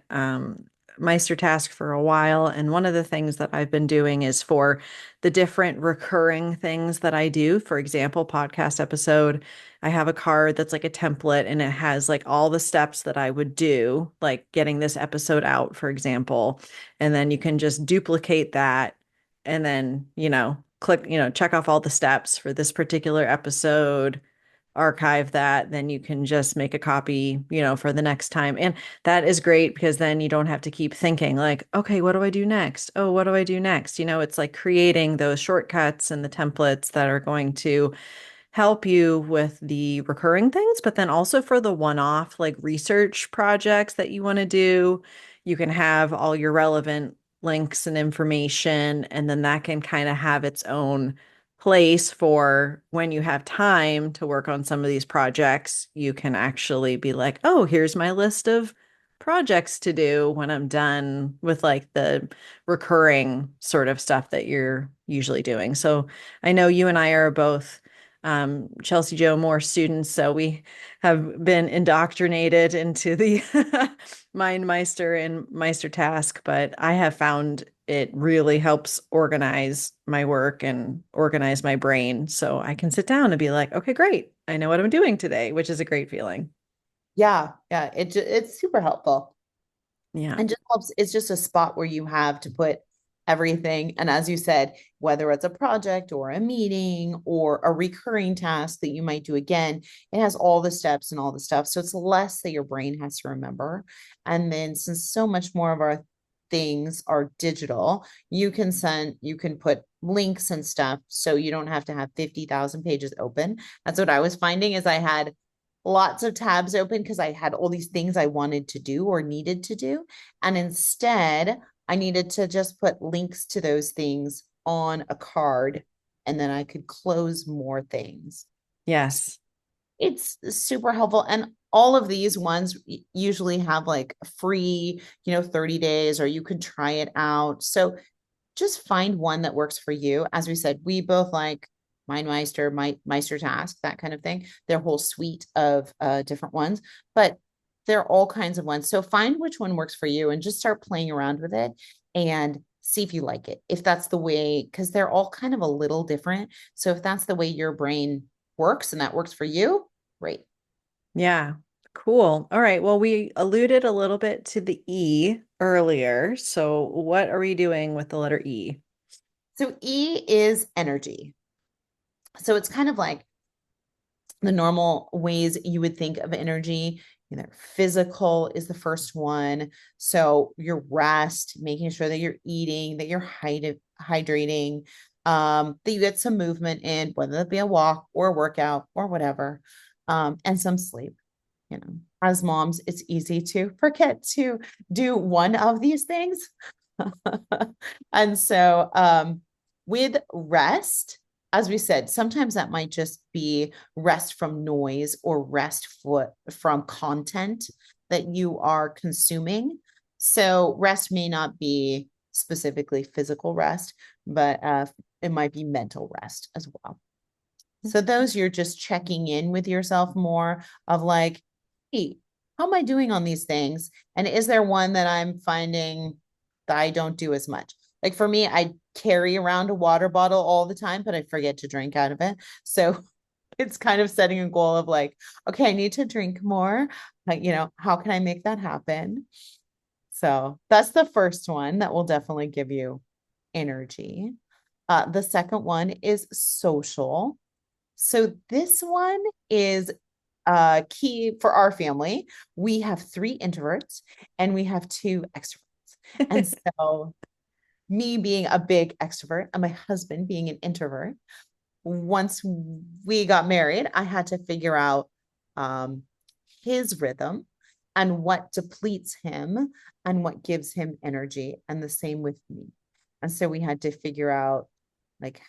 [SPEAKER 1] Meister Task for a while. And one of the things that I've been doing is for the different recurring things that I do, for example, podcast episode. I have a card that's like a template and it has like all the steps that I would do, like getting this episode out, for example. And then you can just duplicate that and then, click, check off all the steps for this particular episode, archive that, then you can just make a copy, for the next time. And that is great because then you don't have to keep thinking like, okay, what do I do next? Oh, what do I do next? It's like creating those shortcuts and the templates that are going to help you with the recurring things, but then also for the one-off like research projects that you want to do, you can have all your relevant links and information, and then that can kind of have its own place for when you have time to work on some of these projects. You can actually be like, oh, here's my list of projects to do when I'm done with like the recurring sort of stuff that you're usually doing. So I know you and I are both Chelsea Joe Moore students, so we have been indoctrinated into the MindMeister and Meister Task. But I have found it really helps organize my work and organize my brain so I can sit down and be like, okay, great. I know what I'm doing today, which is a great feeling.
[SPEAKER 2] Yeah, yeah, it's super helpful.
[SPEAKER 1] Yeah.
[SPEAKER 2] And just helps, it's just a spot where you have to put everything. And as you said, whether it's a project or a meeting or a recurring task that you might do again, it has all the steps and all the stuff. So it's less that your brain has to remember. And then since so much more of our things are digital, you can put links and stuff so you don't have to have 50,000 pages open. That's what I was finding is I had lots of tabs open because I had all these things I wanted to do or needed to do. And instead, I needed to just put links to those things on a card and then I could close more things.
[SPEAKER 1] Yes.
[SPEAKER 2] It's super helpful. And all of these ones usually have like free, 30 days or you could try it out. So just find one that works for you. As we said, we both like MindMeister, Meister Task, that kind of thing. Their whole suite of different ones, but there are all kinds of ones. So find which one works for you and just start playing around with it and see if you like it. If that's the way, because they're all kind of a little different. So if that's the way your brain works and that works for you, great.
[SPEAKER 1] Yeah. Cool. All right. Well, we alluded a little bit to the E earlier. So what are we doing with the letter E?
[SPEAKER 2] So E is energy. So it's kind of like the normal ways you would think of energy. Physical is the first one. So your rest, making sure that you're eating, that you're hydrating, that you get some movement in, whether it be a walk or a workout or whatever, and some sleep. As moms, it's easy to forget to do one of these things. And so, with rest, as we said, sometimes that might just be rest from noise or from content that you are consuming. So, rest may not be specifically physical rest, but it might be mental rest as well. So, those you're just checking in with yourself more of like, hey, how am I doing on these things? And is there one that I'm finding that I don't do as much? Like for me, I carry around a water bottle all the time, but I forget to drink out of it. So it's kind of setting a goal of like, okay, I need to drink more. How can I make that happen? So that's the first one that will definitely give you energy. The second one is social. So this one is key for our family. We have three introverts and we have two extroverts. And so, me being a big extrovert and my husband being an introvert, once we got married, I had to figure out um, his rhythm and what depletes him and what gives him energy. And the same with me. And so we had to figure out like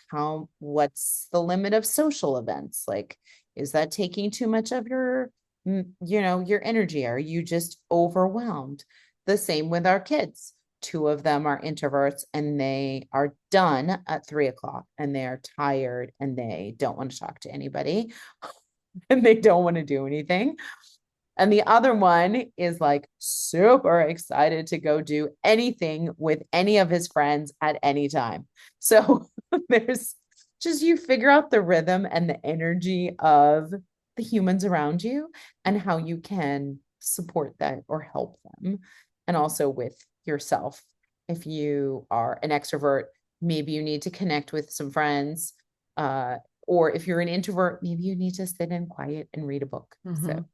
[SPEAKER 2] what's the limit of social events? Like, is that taking too much of your energy? Are you just overwhelmed? The same with our kids. Two of them are introverts and they are done at 3 o'clock and they are tired and they don't want to talk to anybody and they don't want to do anything. And the other one is like super excited to go do anything with any of his friends at any time. So there's just you figure out the rhythm and the energy of the humans around you and how you can support that or help them. And also with yourself. If you are an extrovert, maybe you need to connect with some friends. Or if you're an introvert, maybe you need to sit in quiet and read a book.
[SPEAKER 1] Hmm.
[SPEAKER 2] So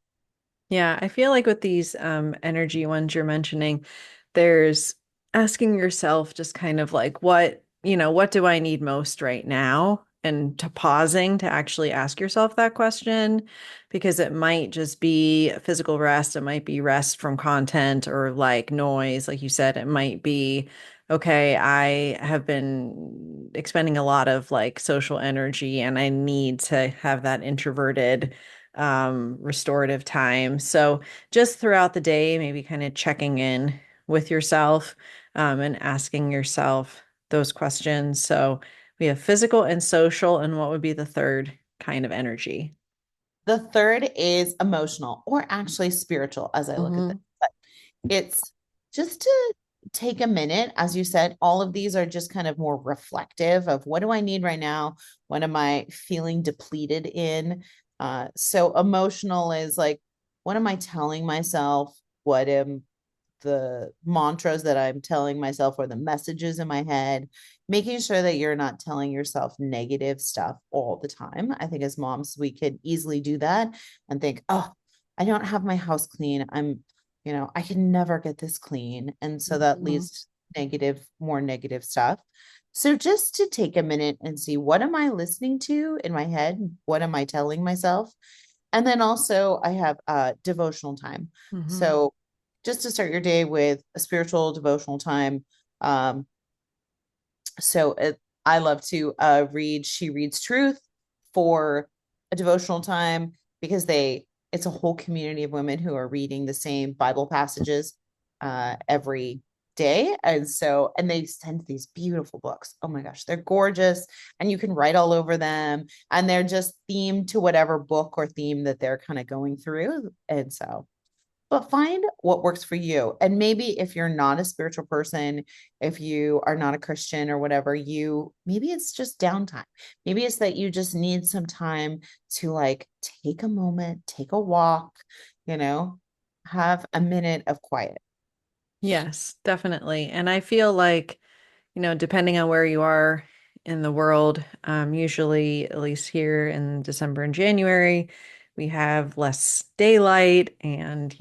[SPEAKER 1] Yeah, I feel like with these energy ones you're mentioning, there's asking yourself just kind of like what do I need most right now? And to pausing to actually ask yourself that question because it might just be physical rest, it might be rest from content or like noise, like you said, it might be okay, I have been expending a lot of like social energy and I need to have that introverted restorative time. So just throughout the day, maybe kind of checking in with yourself and asking yourself those questions. So we have physical and social, and what would be the third kind of energy?
[SPEAKER 2] the third is emotional or actually spiritual as I look at this.
[SPEAKER 1] Hmm.
[SPEAKER 2] But it's just to take a minute. As you said, all of these are just kind of more reflective of what do I need right now? What am I feeling depleted in? So emotional is like, what am I telling myself? What am the mantras that I'm telling myself or the messages in my head, making sure that you're not telling yourself negative stuff all the time. I think as moms, we could easily do that and think, oh, I don't have my house clean. I can never get this clean. And so that
[SPEAKER 1] Mhm.
[SPEAKER 2] leads to more negative stuff. So just to take a minute and see what am I listening to in my head? What am I telling myself? And then also I have devotional time.
[SPEAKER 1] Mhm.
[SPEAKER 2] So just to start your day with a spiritual devotional time. Um, I love to read She Reads Truth for a devotional time because it's a whole community of women who are reading the same Bible passages every day. And they send these beautiful books. Oh my gosh, they're gorgeous. And you can write all over them. And they're just themed to whatever book or theme that they're kind of going through. But find what works for you. And maybe if you're not a spiritual person, if you are not a Christian or whatever, maybe it's just downtime. Maybe it's that you just need some time to like take a moment, take a walk, you know, have a minute of quiet.
[SPEAKER 1] Yes, definitely. And I feel like, depending on where you are in the world, usually, at least here in December and January, we have less daylight and,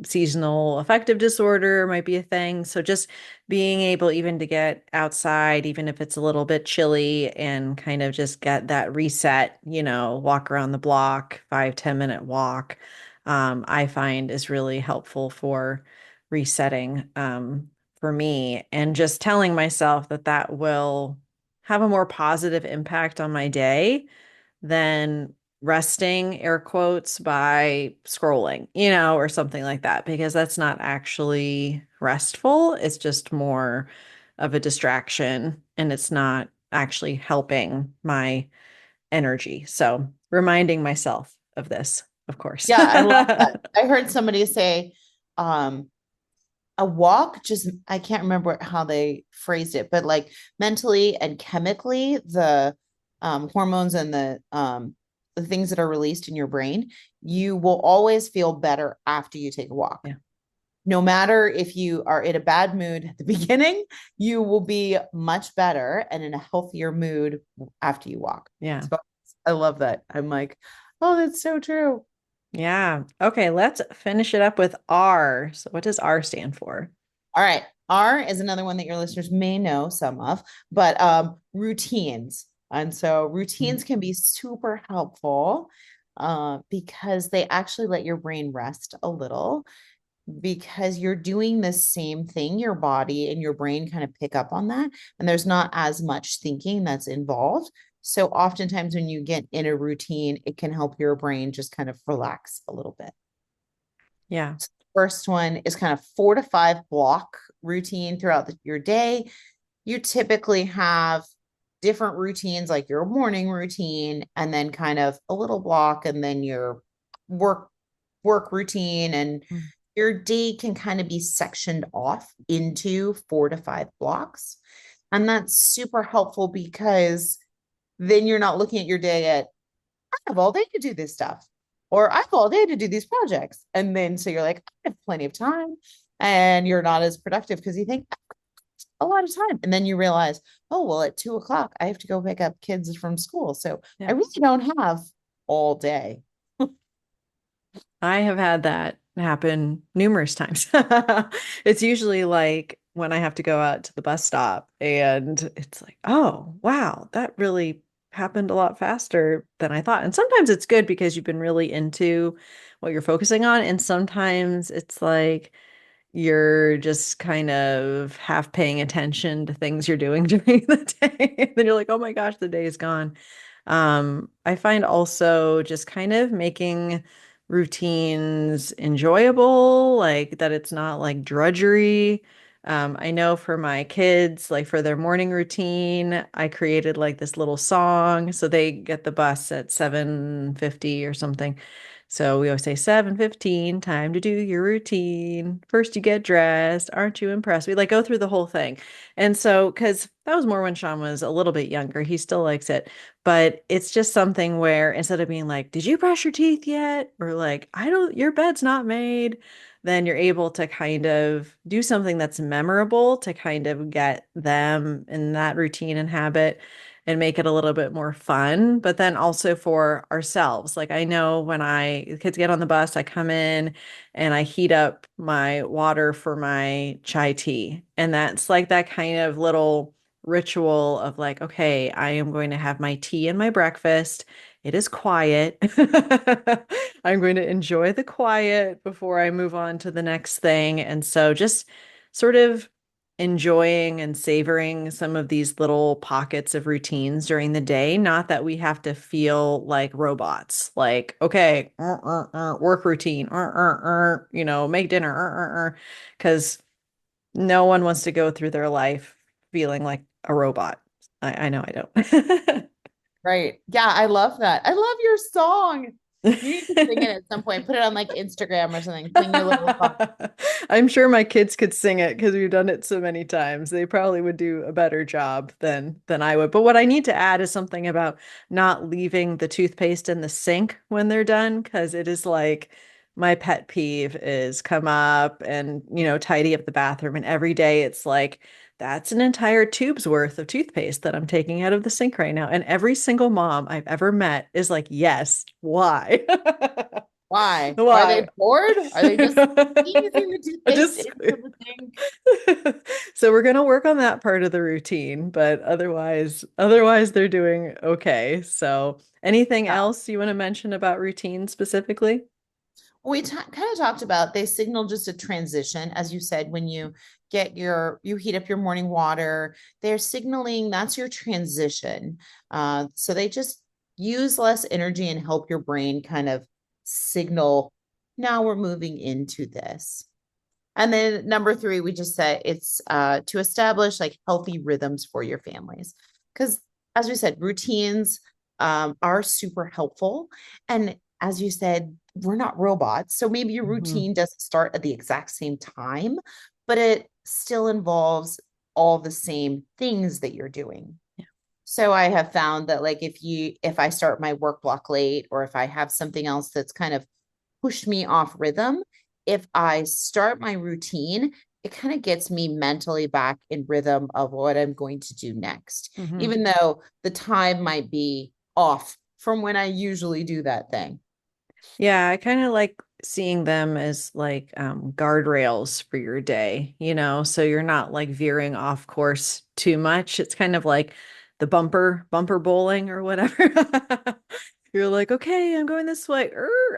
[SPEAKER 1] seasonal affective disorder might be a thing. So just being able even to get outside, even if it's a little bit chilly and kind of just get that reset, walk around the block, 5, 10 minute walk, I find is really helpful for resetting. For me and just telling myself that that will have a more positive impact on my day than resting, air quotes, by scrolling, or something like that, because that's not actually restful. It's just more of a distraction and it's not actually helping my energy. So reminding myself of this, of course.
[SPEAKER 2] Yeah, I love that. I heard somebody say, um, a walk, just I can't remember how they phrased it, but like mentally and chemically, the hormones and the things that are released in your brain, you will always feel better after you take a walk.
[SPEAKER 1] Yeah.
[SPEAKER 2] No matter if you are in a bad mood at the beginning, you will be much better and in a healthier mood after you walk.
[SPEAKER 1] Yeah.
[SPEAKER 2] So I love that. I'm like, oh, that's so true.
[SPEAKER 1] Yeah. Okay, let's finish it up with R. So what does R stand for?
[SPEAKER 2] All right. R is another one that your listeners may know some of, but routines. And so
[SPEAKER 1] Mm.
[SPEAKER 2] routines can be super helpful because they actually let your brain rest a little because you're doing the same thing. Your body and your brain kind of pick up on that. And there's not as much thinking that's involved. So oftentimes when you get in a routine, it can help your brain just kind of relax a little bit.
[SPEAKER 1] Yeah.
[SPEAKER 2] First one is kind of 4 to 5 block routine throughout your day. You typically have different routines like your morning routine and then kind of a little block and then your work work routine and
[SPEAKER 1] Mm.
[SPEAKER 2] your day can kind of be sectioned off into 4 to 5 blocks. And that's super helpful because then you're not looking at your day at I have all day to do this stuff, or I have all day to do these projects. And then so you're like, I have plenty of time. And you're not as productive because you think a lot of time. And then you realize, oh, well, at 2 o'clock, I have to go pick up kids from school. So I
[SPEAKER 1] Yeah.
[SPEAKER 2] really don't have all day.
[SPEAKER 1] I have had that happen numerous times. It's usually like when I have to go out to the bus stop and it's like, oh, wow, that really happened a lot faster than I thought. And sometimes it's good because you've been really into what you're focusing on. And sometimes it's like you're just kind of half paying attention to things you're doing during the day. And then you're like, oh my gosh, the day is gone. I find also just kind of making routines enjoyable, like that it's not like drudgery. I know for my kids, like for their morning routine, I created like this little song. So they get the bus at 7:50 or something. So we always say 7:15, time to do your routine. First you get dressed. Aren't you impressed? We like go through the whole thing. And so, because that was more when Sean was a little bit younger, he still likes it. But it's just something where instead of being like, did you brush your teeth yet? Or like, I don't, your bed's not made, then you're able to kind of do something that's memorable to kind of get them in that routine and habit and make it a little bit more fun. But then also for ourselves. Like I know when the kids get on the bus, I come in and I heat up my water for my chai tea. And that's like that kind of little ritual of like, okay, I am going to have my tea and my breakfast. It is quiet. I'm going to enjoy the quiet before I move on to the next thing. And so just sort of enjoying and savoring some of these little pockets of routines during the day. Not that we have to feel like robots, like, okay, work routine, make dinner, because no one wants to go through their life feeling like a robot. I know I don't.
[SPEAKER 2] Right. Yeah, I love that. I love your song. You need to sing it at some point. Put it on like Instagram or something. Sing your little song.
[SPEAKER 1] I'm sure my kids could sing it because we've done it so many times. They probably would do a better job than I would. But what I need to add is something about not leaving the toothpaste in the sink when they're done, because it is like my pet peeve is come up and, tidy up the bathroom. And every day it's like, that's an entire tube's worth of toothpaste that I'm taking out of the sink right now. And every single mom I've ever met is like, yes, why?
[SPEAKER 2] Why? Are
[SPEAKER 1] Why?
[SPEAKER 2] they bored? Are they just squeezing the
[SPEAKER 1] I
[SPEAKER 2] toothpaste
[SPEAKER 1] just
[SPEAKER 2] into the sink?
[SPEAKER 1] so we're gonna work on that part of the routine, but otherwise they're doing okay. So anything
[SPEAKER 2] Yeah.
[SPEAKER 1] else you want to mention about routine specifically?
[SPEAKER 2] We kind of talked about they signal just a transition, as you said, when you you heat up your morning water, they're signaling that's your transition. So they just use less energy and help your brain kind of signal, now we're moving into this. And then number three, we just said it's to establish like healthy rhythms for your families. Because as we said, routines are super helpful. And as you said, we're not robots. So maybe your
[SPEAKER 1] Mhm.
[SPEAKER 2] routine doesn't start at the exact same time, but it still involves all the same things that you're doing.
[SPEAKER 1] Yeah.
[SPEAKER 2] So I have found that like if I start my work block late or if I have something else that's kind of pushed me off rhythm, if I start my routine, it kind of gets me mentally back in rhythm of what I'm going to do next,
[SPEAKER 1] Mhm.
[SPEAKER 2] even though the time might be off from when I usually do that thing.
[SPEAKER 1] Yeah, I kind of like seeing them as like guardrails for your day, so you're not like veering off course too much. It's kind of like the bumper bowling or whatever. You're like, okay, I'm going this way.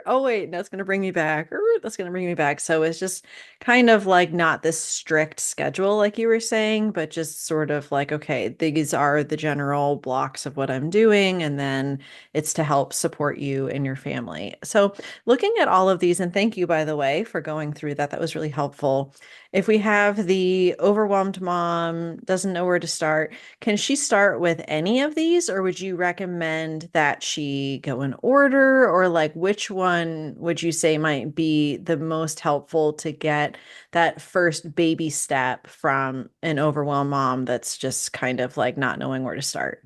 [SPEAKER 1] Oh, wait, that's going to bring me back. That's going to bring me back. So it's just kind of like not this strict schedule, like you were saying, but just sort of like, okay, these are the general blocks of what I'm doing. And then it's to help support you and your family. So looking at all of these, and thank you, by the way, for going through that. That was really helpful. If we have the overwhelmed mom, doesn't know where to start, can she start with any of these, or would you recommend that she go in order, or like which one would you say might be the most helpful to get that first baby step from an overwhelmed mom that's just kind of like not knowing where to start?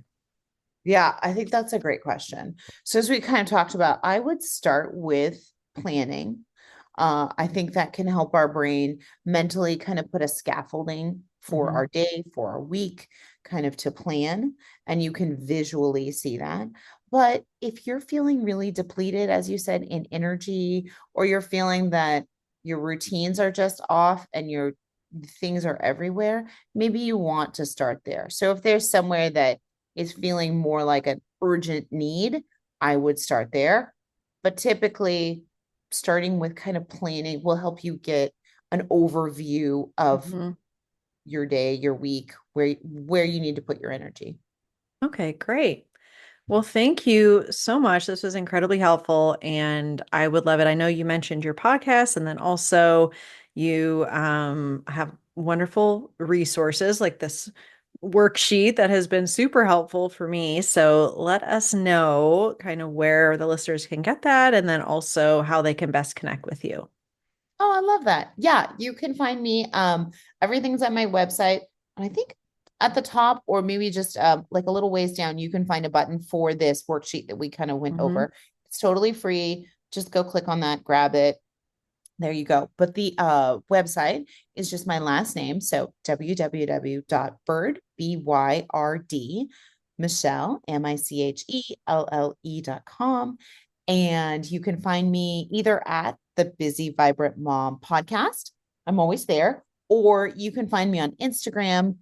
[SPEAKER 2] Yeah, I think that's a great question. So, as we kind of talked about, I would start with planning. I think that can help our brain mentally kind of put a scaffolding for
[SPEAKER 1] Hmm.
[SPEAKER 2] our day, for our week, kind of to plan, and you can visually see that. But if you're feeling really depleted, as you said, in energy, or you're feeling that your routines are just off and your things are everywhere, maybe you want to start there. So, if there's somewhere that is feeling more like an urgent need, I would start there. But typically, starting with kind of planning will help you get an overview of
[SPEAKER 1] Hmm.
[SPEAKER 2] your day, your week, where you need to put your energy.
[SPEAKER 1] Okay, great. Well, thank you so much. This was incredibly helpful, and I would love it. I know you mentioned your podcast, and then also you have wonderful resources like this worksheet that has been super helpful for me. So let us know kind of where the listeners can get that and then also how they can best connect with you.
[SPEAKER 2] Oh, I love that. Yeah, you can find me. Everything's at my website. And I think at the top, or maybe just like a little ways down, you can find a button for this worksheet that we kind of went
[SPEAKER 1] Hmm.
[SPEAKER 2] over. It's totally free. Just go click on that, grab it. There you go. But the website is just my last name. So www.byrd, BYRD, Michelle, Michelle.com. And you can find me either at the Busy Vibrant Mom podcast. I'm always there. Or you can find me on Instagram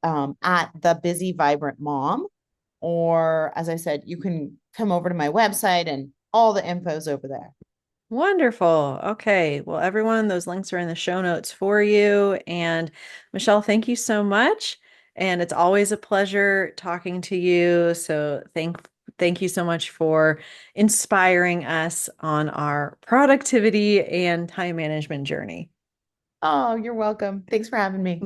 [SPEAKER 2] at the Busy Vibrant Mom. Or as I said, you can come over to my website and all the info's over there.
[SPEAKER 1] Wonderful. Okay. Well, everyone, those links are in the show notes for you. And Michelle, thank you so much. And it's always a pleasure talking to you. So thank you so much for inspiring us on our productivity and time management journey.
[SPEAKER 2] Oh, you're welcome. Thanks for having me.